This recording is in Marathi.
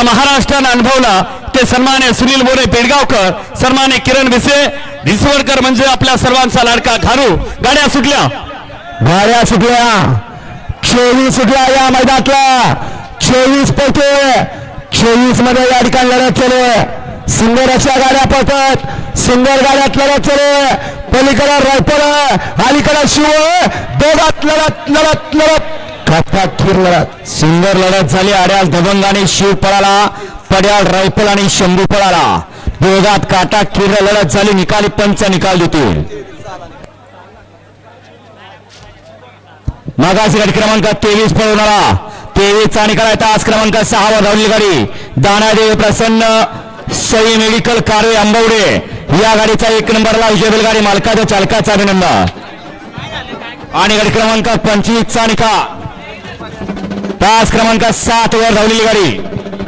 या महाराष्ट्रानं अनुभवला ते सन्मान्य सुनील मोरे पेडगावकर, सन्मान्य किरण विसवडकर म्हणजे आपल्या सर्वांचा लाडका घारू. गाड्या सुटल्या 24 सुटल्या या मैदानातला 24 पैकी 26 मध्ये या ठिकाणी लढत चालू आहे. सुंदर अशा गाड्या पळतात, सुंदर गाड्यात लढत चालू आहे. पलीकडे रायफल अलीकडे शिव, दोघात लढत काटाकीर लढत, सुंदर लढत झाली. आड्याल दबंग आणि शिव पळाला, पड्याल रायफल आणि शंभू पळाला. दोघात काटाकीर लढत झाली. निकाली पंच निकाल देतील. मागासी गाडी क्रमांक 23 पळवणारा 23 चा निकाल आहे. तास क्रमांक 6 वर धावली गाडी दानादेवी प्रसन्न सई मेडिकल कारवे आंबवडे या गाडीचा 1 नंबरला विजय बैलगाडी मालकाच्या चालकाचा अभिनंदन. आणि गाडी क्रमांक 25 चा निकाल तास क्रमांक 7 वर धावलेली गाडी